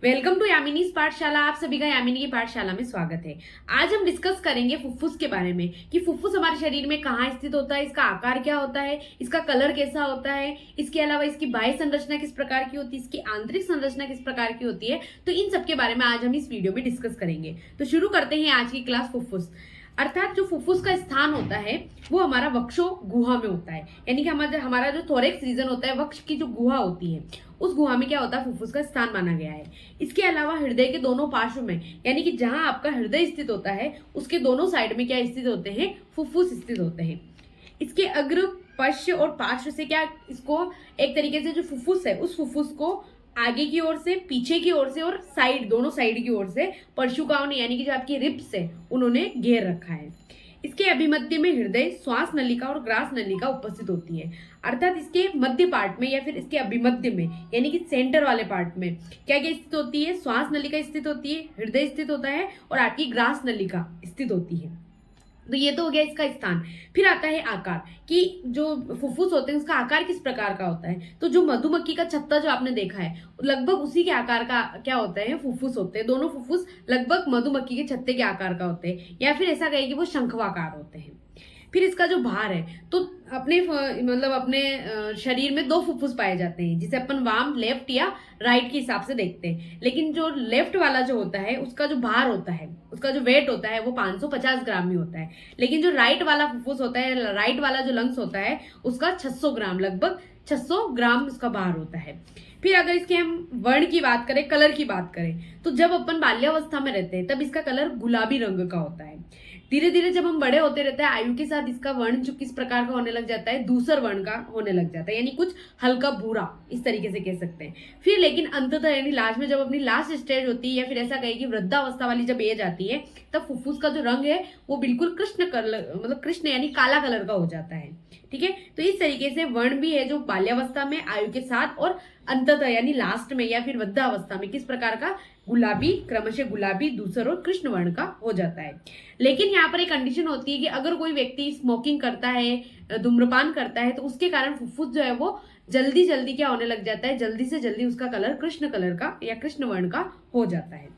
Welcome to यामिनीज पाठशाला। आप सभी का यामिनी की पाठशाला में स्वागत है। आज हम डिस्कस करेंगे फुफ्फुस के बारे में कि फुफ्फुस हमारे शरीर में कहाँ स्थित होता है, इसका आकार क्या होता है, इसका कलर कैसा होता है, इसके अलावा इसकी बाह्य संरचना किस प्रकार की होती है, इसकी आंतरिक संरचना किस प्रकार की होती है। तो इन सब के बारे में आज हम इस वीडियो में डिस्कस करेंगे। तो शुरू करते हैं आज की क्लास फुफ्फुस। अर्थात जो फुफ्फुस का स्थान होता है वो हमारा वक्षो गुहा में होता है, यानी कि हमारा जो थोरेक्स रीजन होता है, वक्ष की जो गुहा होती है, उस गुहा में क्या होता है, फुफ्फुस का स्थान माना गया है। इसके अलावा हृदय के दोनों पार्श्व में, यानी कि जहां आपका हृदय स्थित होता है उसके दोनों साइड में क्या स्थित होते हैं, फुफ्फुस स्थित होते हैं। इसके अग्र, पश्च और पार्श्व से क्या इसको एक तरीके से जो फुफ्फुस है उस फुफ्फुस को आगे की ओर से, पीछे की ओर से और साइड, दोनों साइड की ओर से परशुकाओं ने, यानी कि जो आपकी रिब्स है, उन्होंने घेर रखा है। इसके अभिमध्य में हृदय, श्वास नलिका और ग्रास नलिका उपस्थित होती है। अर्थात इसके मध्य पार्ट में या फिर इसके अभिमध्य में, यानी कि सेंटर वाले पार्ट में क्या क्या स्थित होती है, श्वास नलिका स्थित होती है, हृदय स्थित होता है और आपकी ग्रास नलिका स्थित होती है। तो ये तो हो गया इसका स्थान। फिर आता है आकार, कि जो फुफ्फुस होते हैं उसका आकार किस प्रकार का होता है। तो जो मधुमक्खी का छत्ता जो आपने देखा है, लगभग उसी के आकार का क्या होता है, फुफ्फुस होते हैं। दोनों फुफ्फुस लगभग मधुमक्खी के छत्ते के आकार का होते हैं, या फिर ऐसा कहें कि वो शंखवाकार होते हैं। फिर इसका जो भार है, तो अपने शरीर में दो फुफ्फुस पाए जाते हैं, जिसे अपन वाम, लेफ्ट या राइट के हिसाब से देखते हैं। लेकिन जो लेफ्ट वाला जो होता है उसका जो भार होता है, उसका जो वेट होता है वो 550 ग्राम ही होता है। लेकिन जो राइट वाला फुफ्फुस होता है, राइट वाला जो लंग्स होता है, उसका 600 ग्राम, लगभग 600 ग्राम उसका भार होता है। फिर अगर इसके हम वर्ण की बात करें, कलर की बात करें, तो जब अपन बाल्यावस्था में रहते हैं तब इसका कलर गुलाबी रंग का होता है। धीरे धीरे जब हम बड़े होते रहते हैं, आयु के साथ इसका वर्ण जो किस प्रकार का होने लग जाता है, दूसर वर्ण का होने लग जाता है, यानी कुछ हल्का भूरा, इस तरीके से कह सकते हैं। फिर लेकिन अंततः यानी लास्ट में, जब अपनी लास्ट स्टेज होती है, या फिर ऐसा कहे कि वृद्धावस्था वाली जब एज आती है, तब फुफ्फुस का जो रंग है वो बिल्कुल कृष्ण कलर, मतलब कृष्ण यानी काला कलर का हो जाता है। ठीक है, तो इस तरीके से वर्ण भी है जो बाल्यावस्था में, आयु के साथ और अंततः यानी लास्ट में या फिर वृद्धावस्था में किस प्रकार का गुलाबी, क्रमशः गुलाबी, दूसर और कृष्ण वर्ण का हो जाता है। लेकिन यहाँ पर एक कंडीशन होती है कि अगर कोई व्यक्ति स्मोकिंग करता है, धूम्रपान करता है, तो उसके कारण फुफ्फुस जो है वो जल्दी जल्दी क्या होने लग जाता है, जल्दी से जल्दी उसका कलर कृष्ण कलर का या कृष्ण वर्ण का हो जाता है।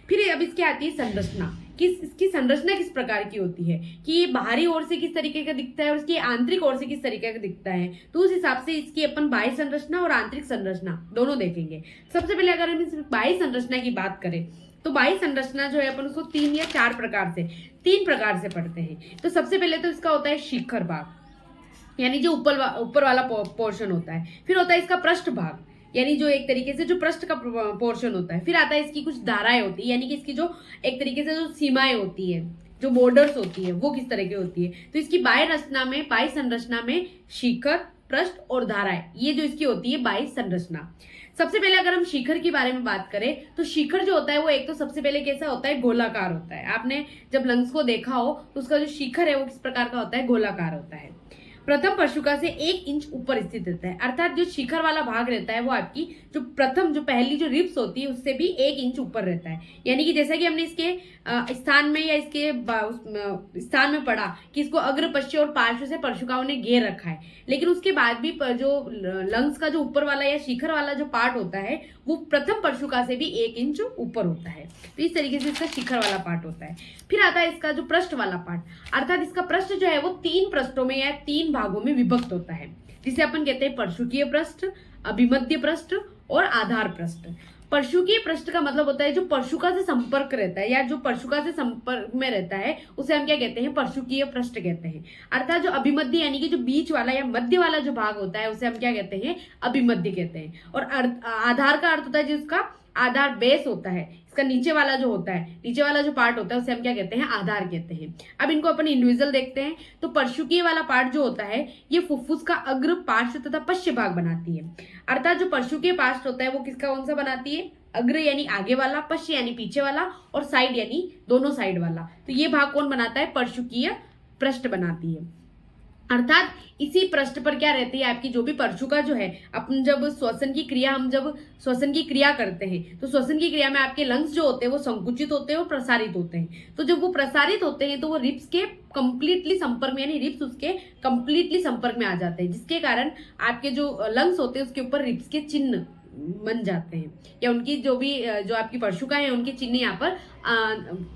फिर अब इसकी आती है संरचना, इसकी संरचना किस प्रकार की होती है, कि ये बाहरी ओर से किस तरीके का दिखता है और इसकी आंतरिक ओर से किस तरीके का दिखता है। तो उस हिसाब से इसकी अपन बाह्य संरचना और आंतरिक संरचना दोनों देखेंगे। सबसे पहले अगर हम इस बाह्य संरचना की बात करें, तो बाह्य संरचना जो है अपन उसको 3 या 4 प्रकार से पढ़ते हैं। तो सबसे पहले तो इसका होता है शिखर भाग, यानी जो ऊपर वाला पोर्शन होता है। फिर होता है इसका पृष्ठ भाग, यानी जो एक तरीके से जो पृष्ठ का पोर्शन होता है। फिर आता है इसकी कुछ धाराएं होती है, यानी कि इसकी जो एक तरीके से जो सीमाएं होती है, जो बॉर्डर्स होती है, वो किस तरह की होती है। तो इसकी बाह्य संरचना में शिखर, पृष्ठ और धाराएं, ये जो इसकी होती है बाह्य संरचना। सबसे पहले अगर हम शिखर के बारे में बात करें, तो शिखर जो होता है वो एक तो सबसे पहले कैसा होता है, गोलाकार होता है। आपने जब लंग्स को देखा हो तो उसका जो शिखर है वो किस प्रकार का होता है, गोलाकार होता है। प्रथम परशुका से 1 इंच ऊपर स्थित रहता है। अर्थात जो शिखर वाला भाग रहता है वो आपकी जो पहली जो रिब्स होती है उससे भी 1 इंच ऊपर रहता है। यानी कि जैसा कि हमने इसके स्थान में या इसके स्थान में पढ़ा कि इसको अग्र, पश्च और पार्श्व से परशुकाओं ने घेर रखा है, लेकिन उसके बाद भी जो लंग्स का जो ऊपर वाला या शिखर वाला जो पार्ट होता है वो प्रथम परशुका से भी 1 इंच ऊपर होता है। तो इस तरीके से इसका शिखर वाला पार्ट होता है। फिर आता है इसका जो पृष्ठ वाला पार्ट, अर्थात इसका पृष्ठ जो है वो 3 पृष्ठों में या 3 भागों में विभक्त होता है, जिसे अपन कहते हैं परशुकीय पृष्ठ, अभिमध्य पृष्ठ और आधार पृष्ठ। परशुकीय पृष्ठ का मतलब होता है जो परशुका से संपर्क रहता है या जो परशुका से संपर्क में रहता है, उसे हम क्या कहते हैं, परशुकीय पृष्ठ कहते हैं। अर्थात जो अभिमध्य यानी कि जो बीच वाला या मध्य वाला जो भाग होता है उसे हम क्या कहते हैं, अभिमध्य कहते हैं। और आधार का अर्थ होता है जिसका आधार बेस होता है, इसका नीचे वाला जो होता है, नीचे वाला जो पार्ट होता है उसे हम क्या कहते हैं, आधार कहते हैं। अब इनको अपन इंडिविजुअल देखते हैं। तो परशुकीय वाला पार्ट जो होता है ये फुफ्फुस का अग्र, पार्श्व तथा पश्च भाग बनाती है। अर्थात जो परशुकीय पार्ट होता है वो किसका, कौन सा बनाती है, अग्र यानी आगे वाला, पश्च यानी पीछे वाला और साइड यानी दोनों साइड वाला। तो ये भाग कौन बनाता है, परशुकीय पृष्ठ बनाती है। अर्थात इसी पृष्ठ पर क्या रहती है, आपकी जो भी परशुका जो है, अपन जब श्वसन की क्रिया करते हैं तो श्वसन की क्रिया में आपके लंग्स जो होते हैं वो संकुचित होते हैं और प्रसारित होते हैं। तो जब वो प्रसारित होते हैं तो वो रिब्स के कंप्लीटली संपर्क में, यानी रिब्स उसके कंप्लीटली संपर्क में आ जाते हैं, जिसके कारण आपके जो लंग्स होते हैं उसके ऊपर रिब्स के चिन्ह बन जाते हैं, या उनकी जो भी जो आपकी परशुका है उनके चिन्ह यहाँ पर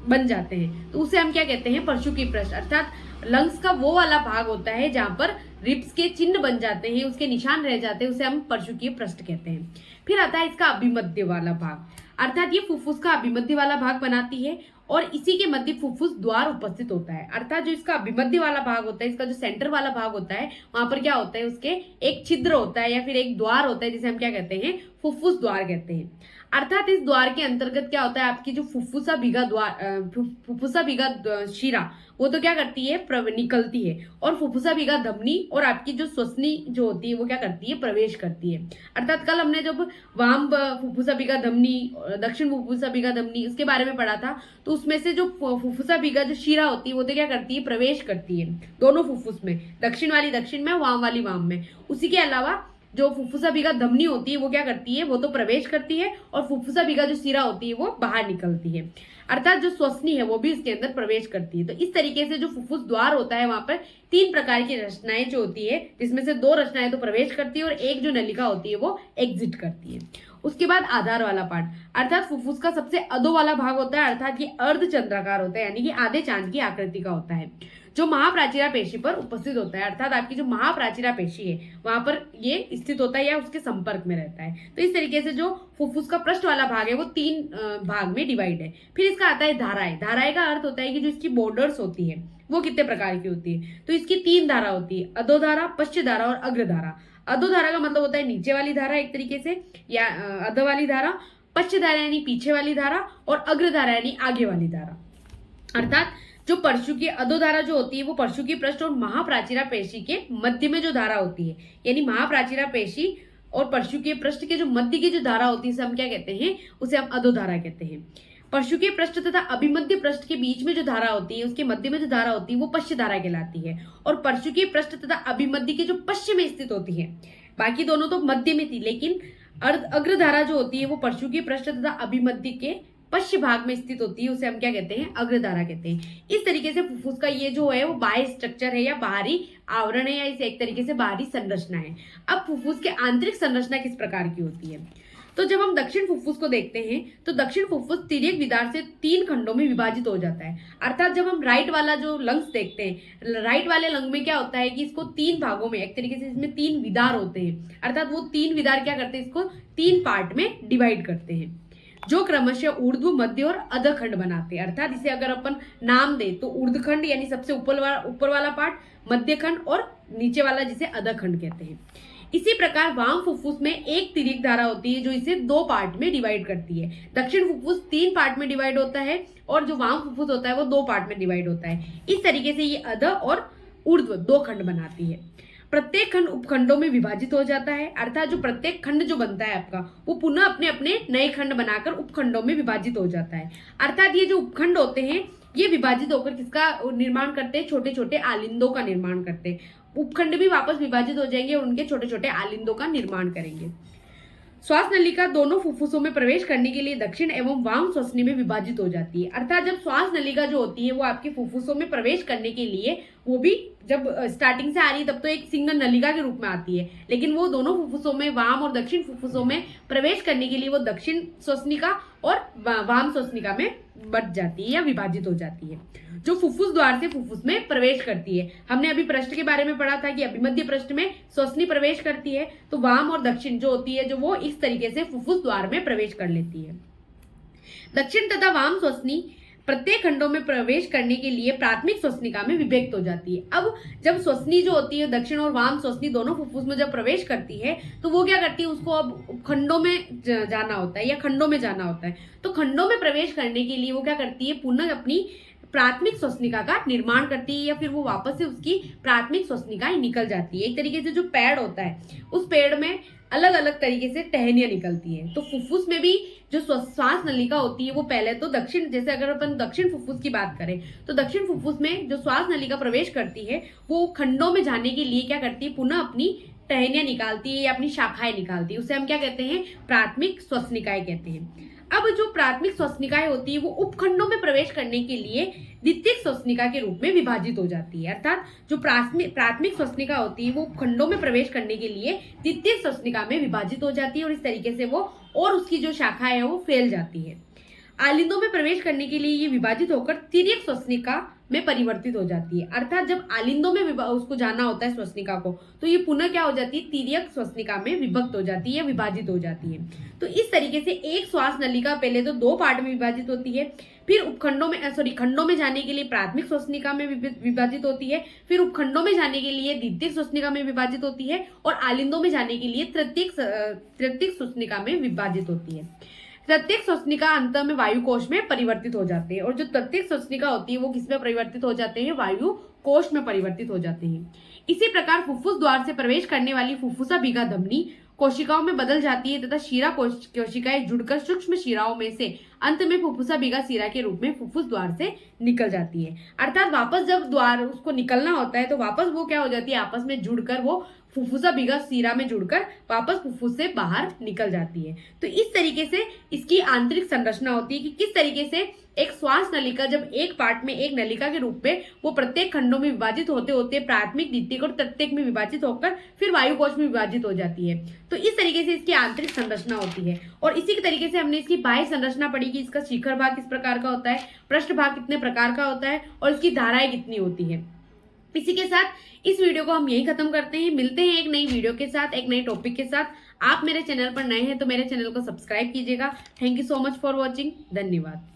बन जाते हैं, तो उसे हम क्या कहते हैं, परशुकी पृष्ठ। अर्थात लंग्स का वो वाला भाग होता है जहां पर रिब्स के चिन्ह बन जाते हैं, उसके निशान रह जाते हैं, उसे हम परशुकीय पृष्ठ कहते हैं। फिर आता है इसका अभिमध्य वाला भाग, अर्थात ये फुफ्फुस का अभिमध्य वाला भाग बनाती है और इसी के मध्य फुफ्फुस द्वार उपस्थित होता है। अर्थात जो इसका अभिमध्य वाला भाग होता है, इसका जो सेंटर वाला भाग होता है, वहां पर क्या होता है, उसके एक छिद्र होता है या फिर एक द्वार होता है, जिसे हम क्या कहते हैं, फुफ्फुस द्वार कहते हैं। अर्थात इस द्वार के अंतर्गत क्या होता है, आपकी जो फुफ्फुसा भीगा द्वार फुफ्फुसा भीगा शिरा वो तो क्या करती है, निकलती है, और फुफ्फुसा भीगा धमनी और आपकी जो श्वसनी जो होती है वो क्या करती है, प्रवेश करती है। अर्थात कल हमने जब वाम फुफ्फुसा भीगा धमनी, दक्षिण फुफ्फुसा भीगा धमनी उसके बारे में पढ़ा था, तो उसमें से जो फुफ्फुसा भीगा जो शिरा होती है वो तो क्या करती है, प्रवेश करती है दोनों फुफ्फुस में, दक्षिण वाली दक्षिण में, वाम वाली वाम में। उसी के अलावा जो फुफ्फुसा भीगा धमनी होती है वो क्या करती है, वो तो प्रवेश करती है, और फुफ्फुसा भीगा जो शिरा होती है वो बाहर निकलती है। अर्थात जो श्वसनी है वो भी इसके अंदर प्रवेश करती है। तो इस तरीके से जो फुफ्फुस द्वार होता है वहां पर 3 प्रकार की रचनाएं जो होती है, जिसमें से 2 रचनाएं तो प्रवेश करती है और एक जो नलिका होती है वो एग्जिट करती है। उसके बाद आधार वाला पार्ट, अर्थात फुफ्फुस का सबसे अधो वाला भाग होता है, अर्थात ये अर्धचंद्राकार होता है, यानी कि आधे चांद की आकृति का होता है, जो महाप्राचीरा पेशी पर उपस्थित होता है। अर्थात आपकी जो महाप्राचीरा पेशी है वहां पर ये स्थित होता है या उसके संपर्क में रहता है। तो इस तरीके से जो फुफ्फुस का पृष्ठ वाला भाग है वो 3 भाग में डिवाइड है। फिर इसका आता है धाराएं। धाराएं का अर्थ होता है कि जो इसकी बॉर्डर्स होती है वो कितने प्रकार की होती है, तो इसकी 3 धारा होती है, अधोधारा, पश्चधारा और अग्रधारा। अधोधारा का मतलब होता है नीचे वाली धारा एक तरीके से, या अध वाली धारा, पश्चधारा यानी पीछे वाली धारा, और अग्रधारा यानी आगे वाली धारा। अर्थात जो परशुकीय अधोधारा जो होती है वो परशुकीय पृष्ठ और महाप्राचीरा पेशी के मध्य में जो धारा होती है, यानी महाप्राचीरा पेशी और परशुकीय पृष्ठ के जो मध्य की जो धारा होती है, हम क्या कहते हैं, उसे हम अधोधारा कहते हैं। परशुकीय पृष्ठ तथा अभिमध्य पृष्ठ के बीच में जो धारा होती है, उसके मध्य में जो धारा होती है वो पश्चधारा कहलाती है, और परशुकीय पृष्ठ तथा अभिमध्य के जो पश्चिम में स्थित होती है, बाकी दोनों तो मध्य में थी, लेकिन अग्रधारा जो होती है वो परशुकीय पृष्ठ तथा अभिमध्य के पश्चिम भाग में स्थित होती है, उसे हम क्या कहते हैं, अग्रधारा कहते हैं। इस तरीके से फुफ्फुस का ये जो है वो बाह्य स्ट्रक्चर है या बाहरी आवरण है, या इसे एक तरीके से बाहरी संरचना है। अब फुफ्फुस के आंतरिक संरचना किस प्रकार की होती है, तो जब हम दक्षिण फुफ्फुस को देखते हैं तो दक्षिण फुफ्फुस तिर्यक विदार से 3 खंडों में विभाजित हो जाता है। अर्थात जब हम राइट वाला जो लंग्स देखते हैं, राइट वाले लंग में क्या होता है कि इसको 3 भागों में, एक तरीके से इसमें 3 विदार होते हैं। अर्थात वो 3 विदार क्या करते हैं, इसको 3 पार्ट में डिवाइड करते हैं, जो क्रमशः ऊर्ध्व, मध्य और अध खंड बनाते हैं। अर्थात इसे अगर अपन नाम दे तो ऊर्ध्व खंड यानी सबसे ऊपर वाला पार्ट, मध्य खंड और नीचे वाला जिसे अध खंड कहते हैं। इसी प्रकार वाम फुफ्फुस में एक तिर्यक धारा होती है जो इसे 2 पार्ट में डिवाइड करती है। दक्षिण फुफ्फुस 3 पार्ट में डिवाइड होता है और जो वाम फुफ्फुस होता है वो 2 पार्ट में डिवाइड होता है। इस तरीके से ये अध और ऊर्ध्व 2 खंड बनाती है। प्रत्येक खंड उपखंडों में विभाजित हो जाता है। अर्थात जो प्रत्येक खंड जो बनता है आपका वो पुनः अपने अपने नए खंड बनाकर उपखंडों में विभाजित हो जाता है। अर्थात ये जो उपखंड होते हैं ये विभाजित होकर किसका निर्माण करते हैं, छोटे छोटे आलिंदों का निर्माण करते हैं। उपखंड भी वापस विभाजित हो जाएंगे और उनके छोटे छोटे आलिंदों का निर्माण करेंगे। श्वास नलिका दोनों फुफ्फुसों में प्रवेश करने के लिए दक्षिण एवं वाम श्वसनी में विभाजित हो जाती है। अर्थात जब श्वास नलिका जो होती है वो आपके फुफ्फुसों में प्रवेश करने के लिए, वो भी जब स्टार्टिंग से आ रही है तब तो एक सिंगल नलिका के रूप में आती है, लेकिन वो दोनों फुफ्फुसों में, वाम और दक्षिण फुफ्फुसों में प्रवेश करने के लिए वो दक्षिण श्वसनिका और वाम श्वसनिका में बट जाती है या विभाजित हो जाती है, जो फुफ्फुस द्वार से फुफ्फुस में प्रवेश करती है। हमने अभी पृष्ठ के बारे में पढ़ा था कि अभिमध्य पृष्ठ में श्वसनी प्रवेश करती है, तो वाम और दक्षिण जो होती है जो वो इस तरीके से फुफ्फुस द्वार में प्रवेश कर लेती है। दक्षिण तथा वाम श्वसनी प्रत्येक खंडों में प्रवेश करने के लिए प्राथमिक श्वसनिका में विभक्त हो जाती है। अब जब श्वसनी जो होती है दक्षिण और वाम श्वसनी दोनों फुफ्फुस में जब प्रवेश करती है तो वो क्या करती है, उसको अब खंडों में जाना होता है या खंडों में जाना होता है। तो खंडों में प्रवेश करने के लिए वो क्या करती है, पुनः अपनी प्राथमिक श्वसनिका का निर्माण करती है या फिर वो वापस से उसकी प्राथमिक श्वसनिकाएं निकल जाती है। एक तरीके से जो पेड़ होता है उस पेड़ में अलग अलग तरीके से टहनियां निकलती है। तो फुफ्फुस में भी जो श्वास नलिका होती है वो पहले तो दक्षिण, जैसे अगर अपन दक्षिण फुफ्फुस की बात करें तो दक्षिण फुफ्फुस में जो श्वास नलिका प्रवेश करती है वो खंडों में जाने के लिए क्या करती है, पुनः अपनी टहनियां निकालती है या अपनी शाखाएं निकालती है। उसे हम क्या कहते हैं, प्राथमिक श्वसनिकाएं कहते हैं। अब जो प्राथमिक श्वसनिकाएं होती है वो उपखंडों में प्रवेश करने के लिए द्वितीयक श्वसनिका के रूप में विभाजित हो जाती है। अर्थात जो प्राथमिक श्वसनिका होती है वो उपखंडों में प्रवेश करने के लिए द्वितीयक श्वसनिका में विभाजित हो जाती है और इस तरीके से वो और उसकी जो शाखाएं है वो फैल जाती है। आलिंदों में प्रवेश करने के लिए ये विभाजित होकर तिर्यक श्वसनिका में परिवर्तित हो जाती है। अर्थात जब आलिंदों में उसको जाना होता है श्वसनिका को, तो ये पुनः क्या हो जाती है, तिर्यक श्वसनिका में विभक्त हो जाती है, विभाजित हो जाती है। तो इस तरीके से एक श्वास नलिका पहले तो 2 पार्ट में विभाजित होती है, फिर खंडों में जाने के लिए प्राथमिक श्वसनिका में विभाजित होती है, फिर उपखंडों में जाने के लिए द्वितीयक श्वसनिका में विभाजित होती है और आलिंदों में जाने के लिए तृतीयक श्वसनिका में विभाजित होती है। तृतीयक श्वसनिका अंत में वायु कोश में परिवर्तित हो जाते हैं और जो तृतीयक श्वसनिका होती है वो किस में परिवर्तित हो जाते हैं, वायु कोश में परिवर्तित हो जाते हैं। इसी प्रकार फुफ्फुस द्वार से प्रवेश करने वाली फुफ्फुसा बीघा धमनी कोशिकाओं में बदल जाती है तथा शीरा कोशिकाएं जुड़कर सूक्ष्म शिराओं में से अंत में फुफ्फुसा बीघा शिरा के रूप में फुफ्फुस द्वार से निकल जाती है। अर्थात वापस जब द्वार उसको निकलना होता है तो वापस वो क्या हो जाती है, आपस में जुड़कर वो फुफ्फुसा बीघा शिरा में जुड़कर वापस फुफ्फुस से बाहर निकल जाती है। तो इस तरीके से इसकी आंतरिक संरचना होती है कि किस तरीके से एक श्वास नलिका जब एक पार्ट में एक नलिका के रूप में वो प्रत्येक खंडों में विभाजित होते होते प्राथमिक, द्वितीयक और तृतीयक में विभाजित होकर फिर वायु कोश में विभाजित हो जाती है। तो इस तरीके से इसकी आंतरिक संरचना होती है और इसी के तरीके से हमने इसकी बाह्य संरचना पढ़ी कि इसका शिखर भाग किस प्रकार का होता है, पृष्ठ भाग कितने प्रकार का होता है और इसकी धाराएं कितनी होती है। इसी के साथ इस वीडियो को हम यही खत्म करते हैं। मिलते हैं एक नई वीडियो के साथ, एक नई टॉपिक के साथ। आप मेरे चैनल पर नए हैं तो मेरे चैनल को सब्सक्राइब कीजिएगा। Thank you so much for watching. धन्यवाद।